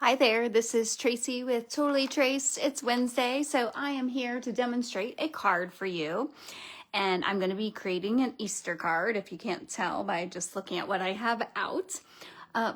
Hi there, this is Tracy with Totally Traced. It's Wednesday, so I am here to demonstrate a card for you. And I'm going to be creating an Easter card, if you can't tell by just looking at what I have out.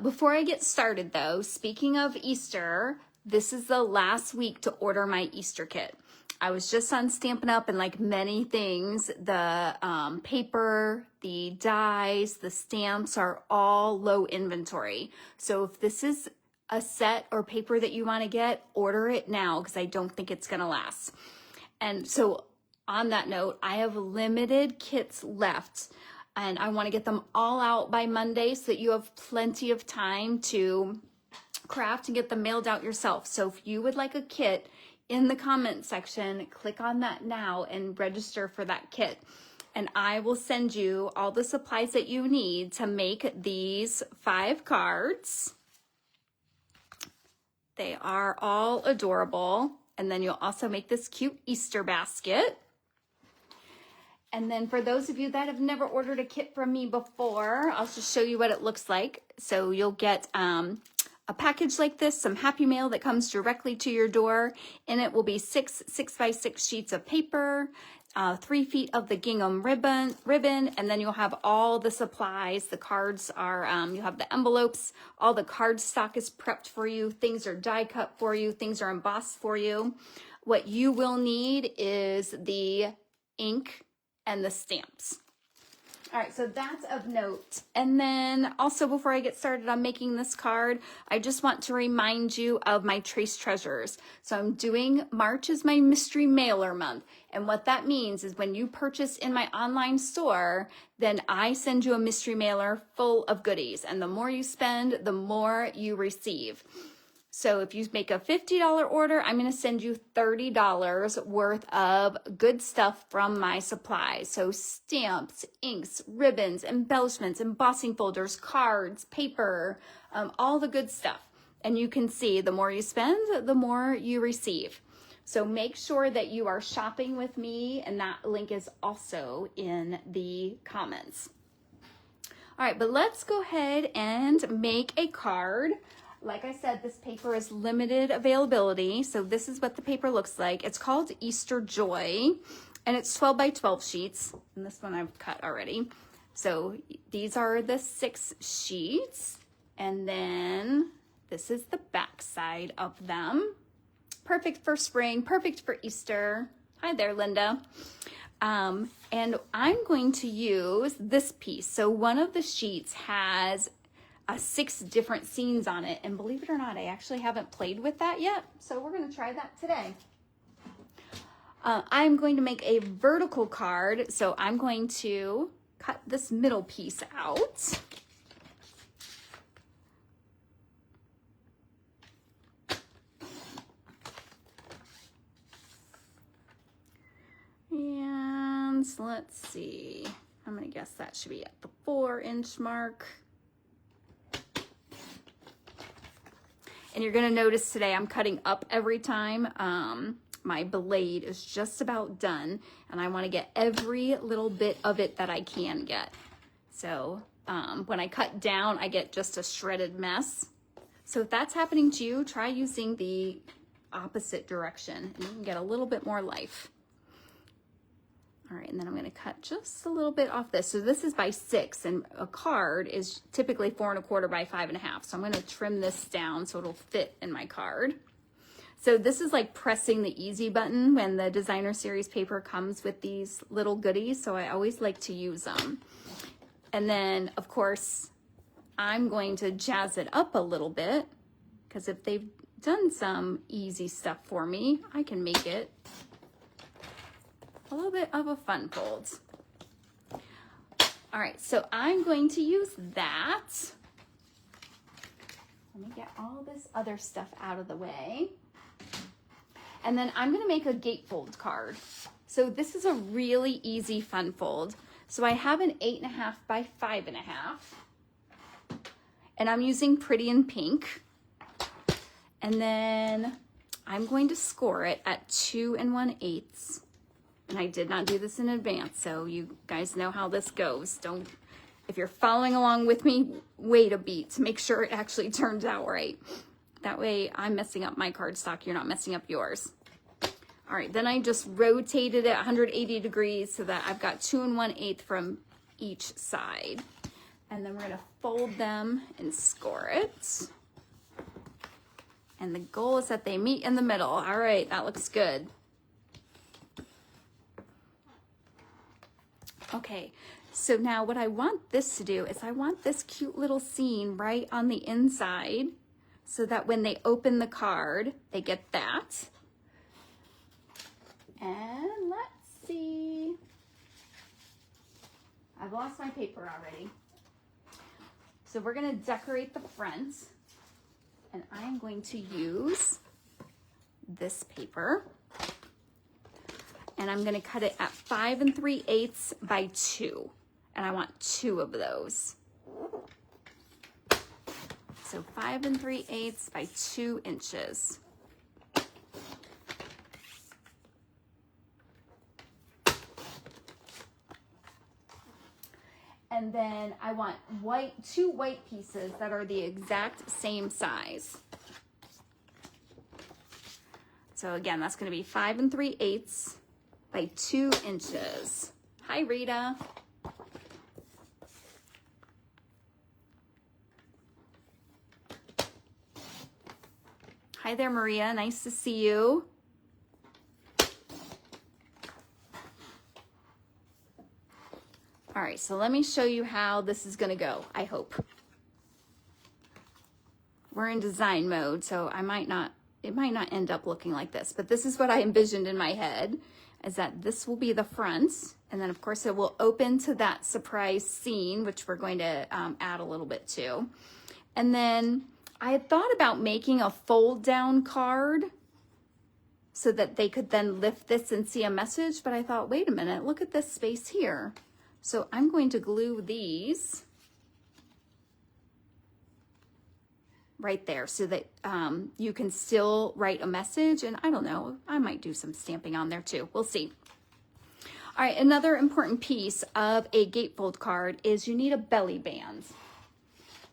Before I get started though, speaking of Easter, this is the last week to order my Easter kit. I was just on Stampin' Up! And like many things, the paper, the dies, the stamps are all low inventory. So if this is a set or paper that you want to get, order it now because I don't think it's going to last. And so on that note, I have limited kits left and I want to get them all out by Monday so that you have plenty of time to craft and get them mailed out yourself. So if you would like a kit, in the comment section, click on that now and register for that kit. And I will send you all the supplies that you need to make these 5 cards. They are all adorable. And then you'll also make this cute Easter basket. And then for those of you that have never ordered a kit from me before, I'll just show you what it looks like. So you'll get a package like this, some Happy Mail that comes directly to your door. In it will be 6 6x6 sheets of paper, 3 feet of the gingham ribbon, and then you'll have all the supplies. The cards are, you'll have the envelopes, all the card stock is prepped for you, things are die cut for you, things are embossed for you. What you will need is the ink and the stamps. All right, so that's of note. And then also before I get started on making this card, I just want to remind you of my Trace Treasures. So I'm doing March as my mystery mailer month. And what that means is when you purchase in my online store, then I send you a mystery mailer full of goodies. And the more you spend, the more you receive. So if you make a $50 order, I'm going to send you $30 worth of good stuff from my supplies. So stamps, inks, ribbons, embellishments, embossing folders, cards, paper, all the good stuff. And you can see the more you spend, the more you receive. So make sure that you are shopping with me, and that link is also in the comments. All right, but let's go ahead and make a card. Like I said, this paper is limited availability. So this is what the paper looks like. It's called Easter Joy, and it's 12 by 12 sheets. And this one I've cut already. So these are the 6 sheets. And then this is the back side of them. Perfect for spring, perfect for Easter. Hi there, Linda. And I'm going to use this piece. So one of the sheets has 6 different scenes on it, and believe it or not, I actually haven't played with that yet, so we're going to try that today. I'm going to make a vertical card, so I'm going to cut this middle piece out. And let's see, I'm going to guess that should be at the 4-inch mark. And you're going to notice today I'm cutting up every time. My blade is just about done, and I want to get every little bit of it that I can get. So when I cut down, I get just a shredded mess. So if that's happening to you, try using the opposite direction, and you can get a little bit more life. All right, and then I'm going to cut just a little bit off this. So this is by 6, and a card is typically 4 1/4 by 5 1/2. So I'm going to trim this down so it'll fit in my card. So this is like pressing the easy button when the designer series paper comes with these little goodies. So I always like to use them. And then of course, I'm going to jazz it up a little bit, because if they've done some easy stuff for me, I can make it a little bit of a fun fold. All right, so I'm going to use that. Let me get all this other stuff out of the way. And then I'm gonna make a gatefold card. So this is a really easy fun fold. So I have an 8 1/2 by 5 1/2. And I'm using Pretty in Pink. And then I'm going to score it at 2 1/8. And I did not do this in advance, so you guys know how this goes. If you're following along with me, wait a beat to make sure it actually turns out right. That way I'm messing up my cardstock, you're not messing up yours. All right, then I just rotated it 180 degrees so that I've got 2 1/8 from each side. And then we're gonna fold them and score it. And the goal is that they meet in the middle. All right, that looks good. Okay, so now what I want this to do is I want this cute little scene right on the inside so that when they open the card, they get that. And let's see. I've lost my paper already. So we're gonna decorate the front, and I am going to use this paper. And I'm gonna cut it at 5 3/8 by 2. And I want 2 of those. So 5 3/8 by 2 inches. And then I want 2 white pieces that are the exact same size. So again, that's gonna be 5 3/8 by 2 inches. Hi, Rita. Hi there, Maria. Nice to see you. All right, so let me show you how this is gonna go, I hope. We're in design mode, so it might not end up looking like this, but this is what I envisioned in my head, is that this will be the front, and then of course it will open to that surprise scene, which we're going to add a little bit to. And then I had thought about making a fold down card so that they could then lift this and see a message, but I thought, wait a minute, look at this space here. So I'm going to glue these right there so that you can still write a message. And I don't know, I might do some stamping on there too. We'll see. All right, another important piece of a gatefold card is you need a belly band.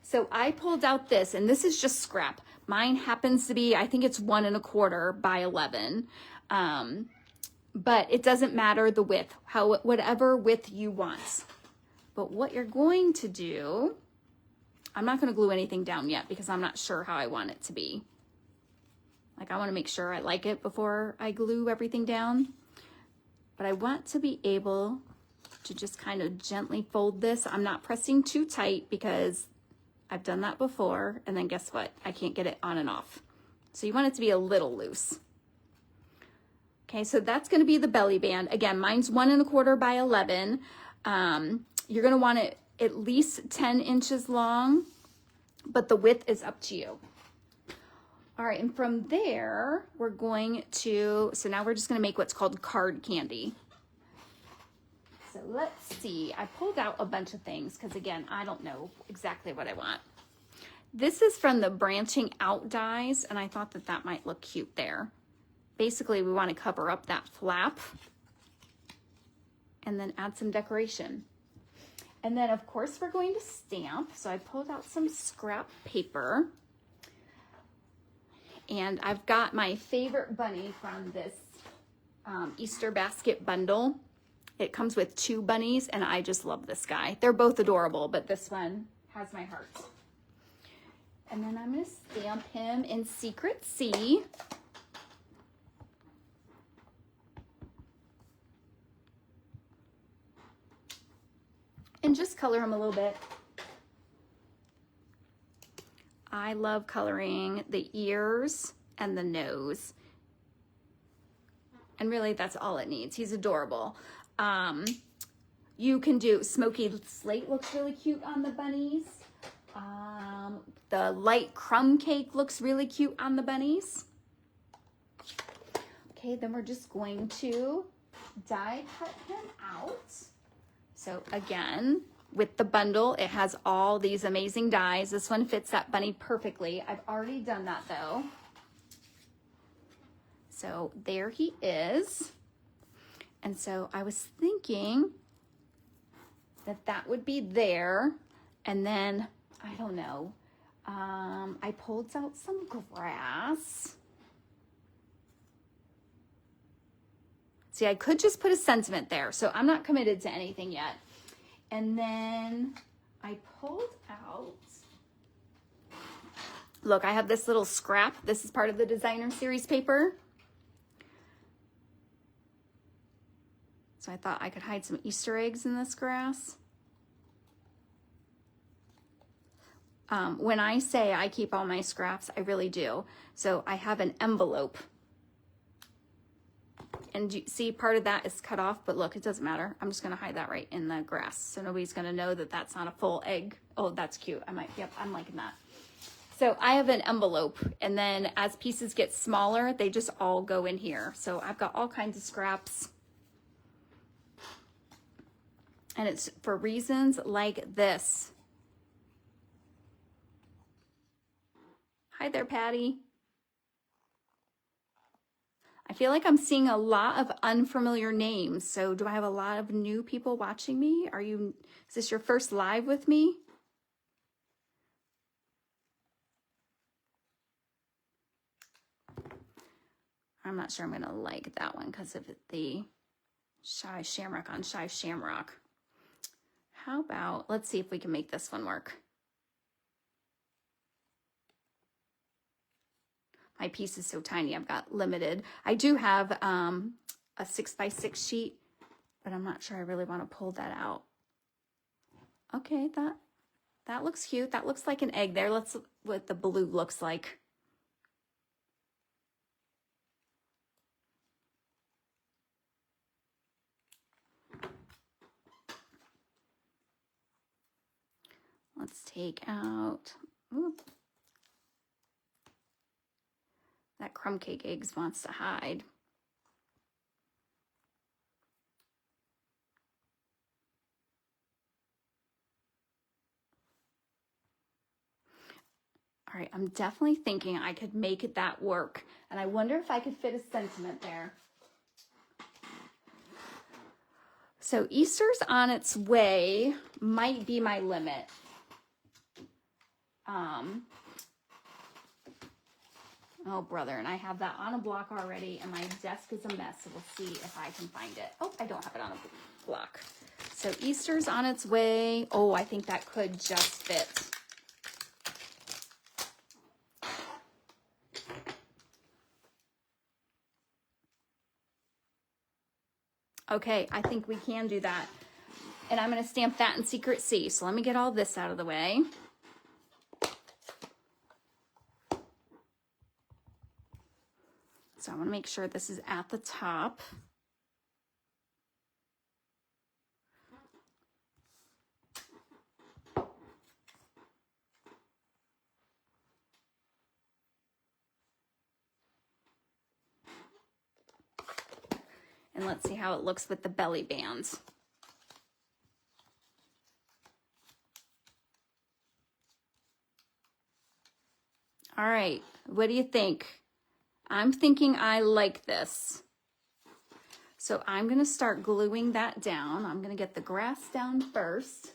So I pulled out this, and this is just scrap. Mine happens to be, I think it's 1 1/4 by 11. But it doesn't matter the width, whatever width you want. But what you're going to do, I'm not going to glue anything down yet because I'm not sure how I want it to be. Like, I want to make sure I like it before I glue everything down. But I want to be able to just kind of gently fold this. I'm not pressing too tight because I've done that before. And then guess what? I can't get it on and off. So you want it to be a little loose. Okay, so that's gonna be the belly band. Again, mine's 1 1/4 by 11. You're gonna want it at least 10 inches long, but the width is up to you. All right, and from there, we're going to, so now we're just gonna make what's called card candy. So let's see, I pulled out a bunch of things because again, I don't know exactly what I want. This is from the branching out dies, and I thought that that might look cute there. Basically, we want to cover up that flap and then add some decoration. And then, of course, we're going to stamp. So I pulled out some scrap paper. And I've got my favorite bunny from this Easter basket bundle. It comes with 2 bunnies, and I just love this guy. They're both adorable, but this one has my heart. And then I'm going to stamp him in Secret C. And just color him a little bit. I love coloring the ears and the nose. And really, that's all it needs. He's adorable. You can do smoky slate, looks really cute on the bunnies. The light crumb cake looks really cute on the bunnies. Okay, then we're just going to die cut him out. So again, with the bundle, it has all these amazing dies. This one fits that bunny perfectly. I've already done that though. So there he is. And so I was thinking that that would be there. And then, I don't know, I pulled out some grass. See, I could just put a sentiment there, so I'm not committed to anything yet. And then I pulled out, look, I have this little scrap. This is part of the designer series paper. So I thought I could hide some Easter eggs in this grass. When I say I keep all my scraps, I really do. So I have an envelope. And you see, part of that is cut off, but look, it doesn't matter. I'm just gonna hide that right in the grass. So nobody's gonna know that that's not a full egg. Oh, that's cute. Yep, I'm liking that. So I have an envelope, and then as pieces get smaller, they just all go in here. So I've got all kinds of scraps. And it's for reasons like this. Hi there, Patty. I feel like I'm seeing a lot of unfamiliar names. So do I have a lot of new people watching me? Is this your first live with me? I'm not sure I'm gonna like that one because of the Shy Shamrock on Shy Shamrock. How about, let's see if we can make this one work. My piece is so tiny, I've got limited. I do have a 6x6 sheet, but I'm not sure I really want to pull that out. Okay, that looks cute. That looks like an egg there. Let's see what the blue looks like. Let's take out, oop. That crumb cake eggs wants to hide. All right, I'm definitely thinking I could make that work. And I wonder if I could fit a sentiment there. So Easter's on its way might be my limit. Oh, brother, and I have that on a block already, and my desk is a mess, so we'll see if I can find it. Oh, I don't have it on a block. So Easter's on its way. Oh, I think that could just fit. Okay, I think we can do that. And I'm going to stamp that in Secret C. So let me get all this out of the way. So I want to make sure this is at the top. And let's see how it looks with the belly bands. All right, what do you think? I'm thinking I like this. So I'm gonna start gluing that down. I'm gonna get the grass down first.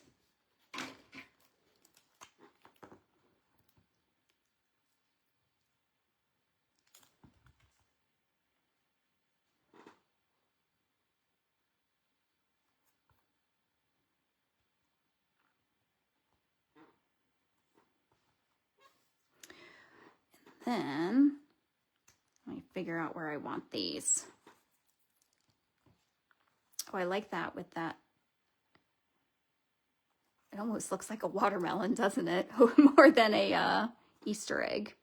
Then let me figure out where I want these. Oh, I like that with that. It almost looks like a watermelon, doesn't it? More than a Easter egg.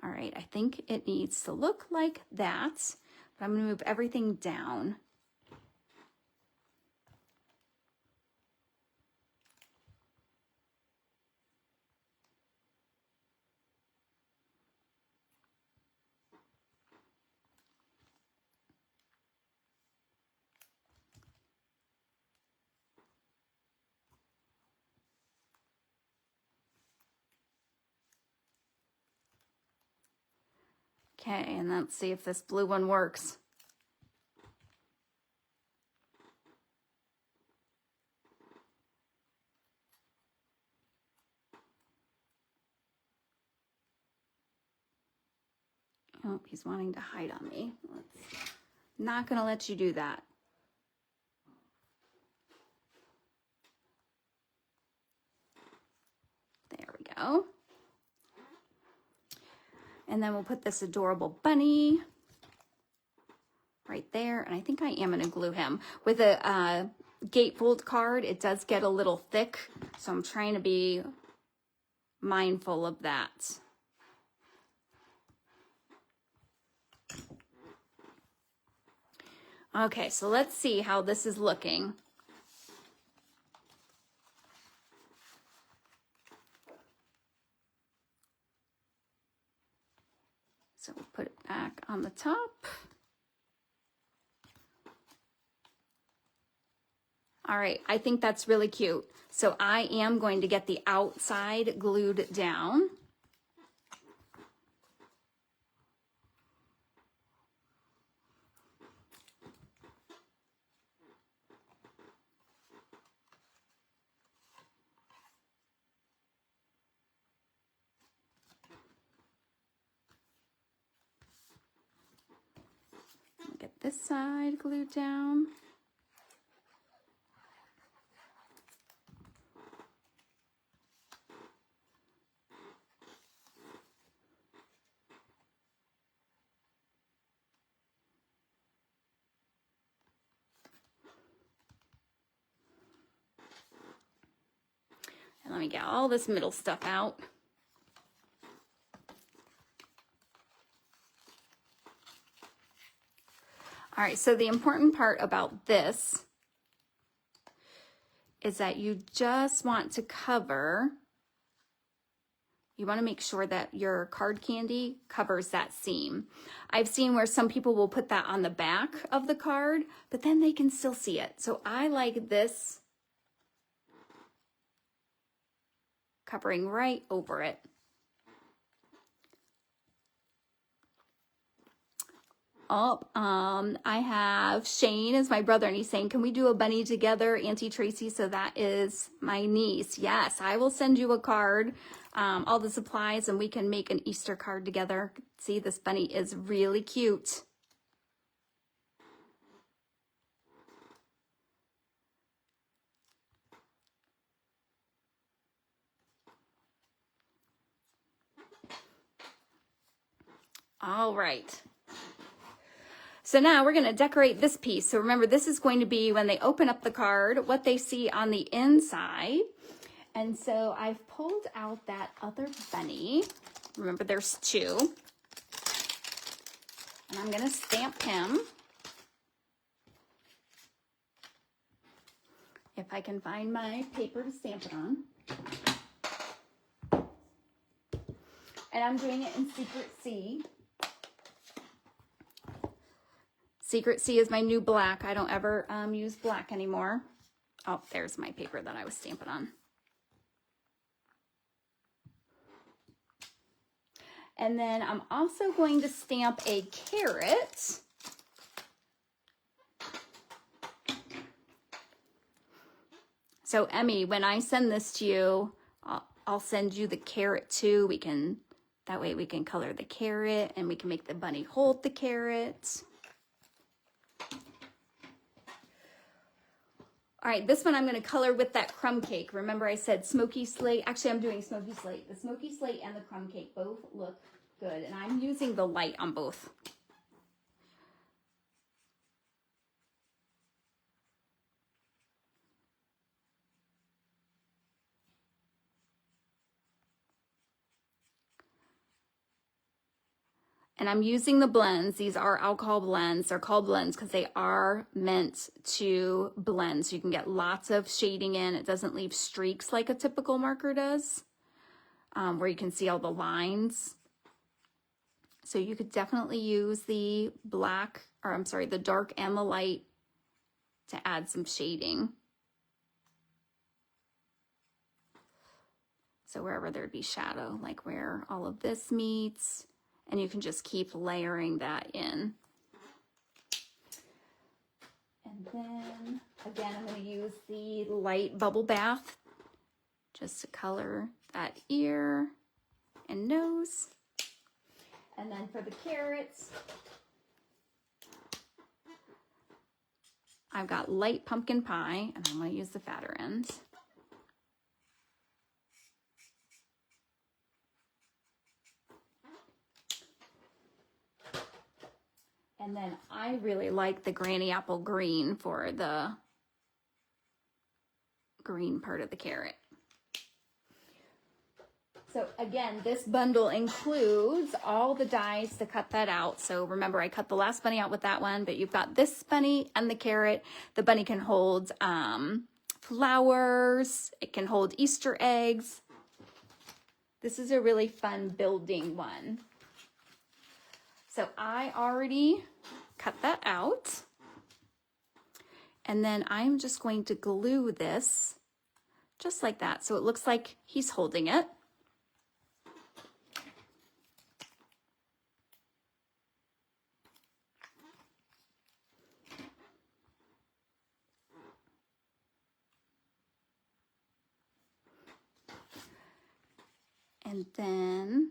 All right, I think it needs to look like that, but I'm gonna move everything down. Okay, and let's see if this blue one works. He's wanting to hide on me. Not going to let you do that. There we go. And then we'll put this adorable bunny right there. And I think I am going to glue him. With a Gatefold card, it does get a little thick. So I'm trying to be mindful of that. Okay, so let's see how this is looking. So we'll put it back on the top. All right, I think that's really cute. So I am going to get the outside glued down. Get this side glued down. And let me get all this middle stuff out. All right, so the important part about this is that you just want to cover, you want to make sure that your card candy covers that seam. I've seen where some people will put that on the back of the card, but then they can still see it. So I like this covering right over it. Oh, I have Shane is my brother, and he's saying, can we do a bunny together, Auntie Tracy? So that is my niece. Yes, I will send you a card, all the supplies, and we can make an Easter card together. See, this bunny is really cute. All right. So now we're going to decorate this piece. So remember, this is going to be when they open up the card, what they see on the inside. And so I've pulled out that other bunny. Remember, there's two. And I'm going to stamp him. If I can find my paper to stamp it on. And I'm doing it in Secret C. Secret C is my new black. I don't ever use black anymore. Oh, there's my paper that I was stamping on. And then I'm also going to stamp a carrot. So Emmy, when I send this to you, I'll send you the carrot too. That way we can color the carrot and we can make the bunny hold the carrot. All right, this one I'm going to color with that crumb cake. Remember I said smoky slate. Actually, I'm doing smoky slate. The smoky slate and the crumb cake both look good. And I'm using the light on both. And I'm using the blends. These are alcohol blends. They're called blends because they are meant to blend. So you can get lots of shading in. It doesn't leave streaks like a typical marker does, where you can see all the lines. So you could definitely use the the dark and the light to add some shading. So wherever there'd be shadow, like where all of this meets. And you can just keep layering that in. And then, again, I'm going to use the light bubble bath just to color that ear and nose. And then for the carrots, I've got light pumpkin pie, and I'm going to use the fatter ends. And then I really like the granny apple green for the green part of the carrot. So again, this bundle includes all the dies to cut that out. So remember, I cut the last bunny out with that one, but you've got this bunny and the carrot. The bunny can hold flowers. It can hold Easter eggs. This is a really fun building one. So I already cut that out. And then I'm just going to glue this just like that. So it looks like he's holding it. And then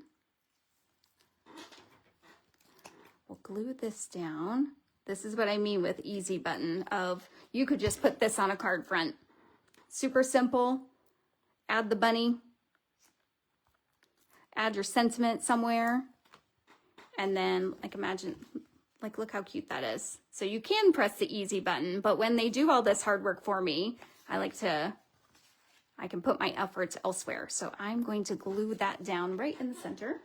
we'll glue this down. This is what I mean with easy button of you could just put this on a card front. Super simple. Add the bunny. Add your sentiment somewhere. And then like imagine, like look how cute that is. So you can press the easy button, but when they do all this hard work for me, I can put my efforts elsewhere. So I'm going to glue that down right in the center.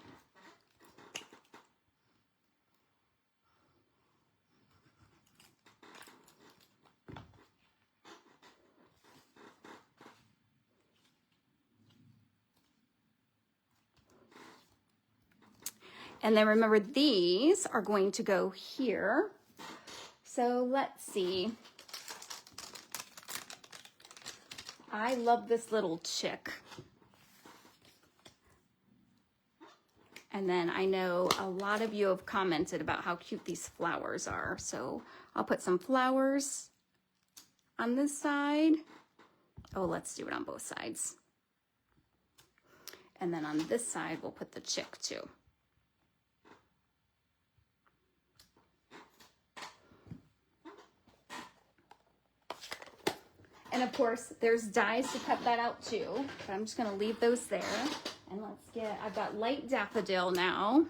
And then remember, these are going to go here. So let's see. I love this little chick. And then I know a lot of you have commented about how cute these flowers are. So I'll put some flowers on this side. Oh, let's do it on both sides. And then on this side, we'll put the chick too. And of course, there's dies to cut that out too, but I'm just gonna leave those there. And I've got light daffodil now.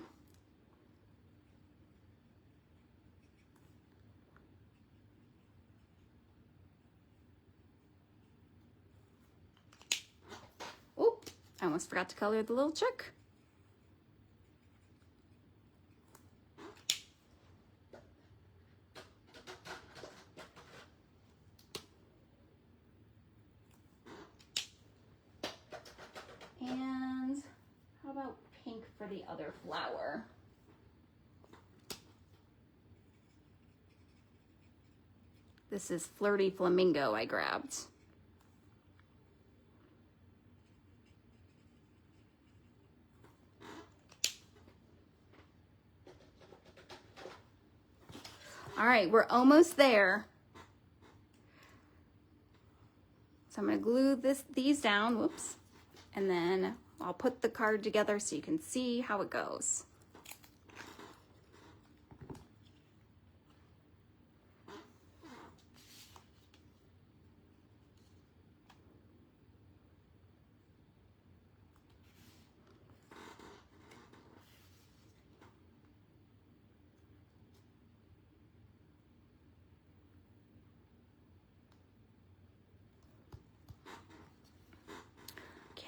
Oh, I almost forgot to color the little chick. And how about pink for the other flower? This is Flirty Flamingo I grabbed. All right, we're almost there. So I'm gonna glue these down, whoops. And then I'll put the card together so you can see how it goes.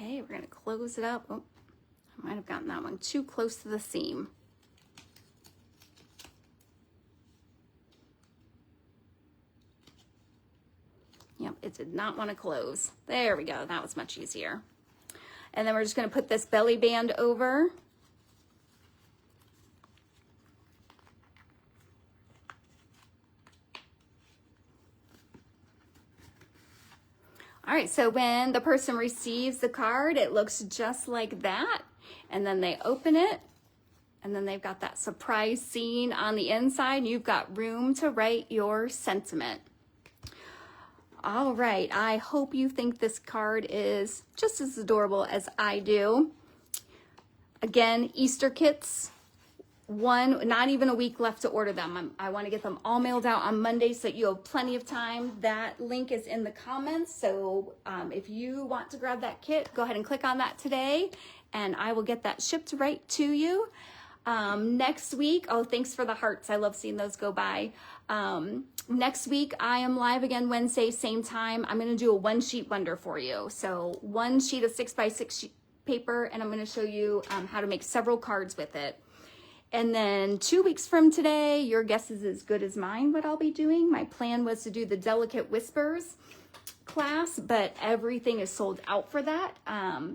Okay, we're gonna close it up. Oh, I might have gotten that one too close to the seam. Yep, it did not want to close. There we go, that was much easier. And then we're just gonna put this belly band over. All right, so when the person receives the card, it looks just like that. And then they open it, and then they've got that surprise scene on the inside. You've got room to write your sentiment. All right, I hope you think this card is just as adorable as I do. Again, Easter kits not even a week left to order them. I want to get them all mailed out on Monday so that you have plenty of time. That link is in the comments. So if you want to grab that kit, go ahead and click on that today and I will get that shipped right to you. Next week, oh, thanks for the hearts. I love seeing those go by. Next week, I am live again Wednesday, same time. I'm going to do a one sheet wonder for you. So one sheet of 6x6 paper, and I'm going to show you how to make several cards with it. And then 2 weeks from today, your guess is as good as mine what I'll be doing. My plan was to do the Delicate Whispers class, but everything is sold out for that.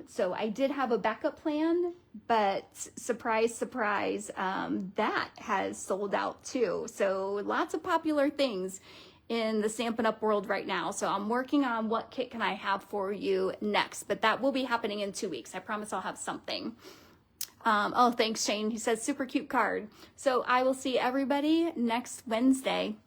So I did have a backup plan, but surprise, surprise, that has sold out too. So lots of popular things in the Stampin' Up! World right now. So I'm working on what kit can I have for you next, but that will be happening in 2 weeks. I promise I'll have something. Oh, thanks, Shane. He says, super cute card. So I will see everybody next Wednesday.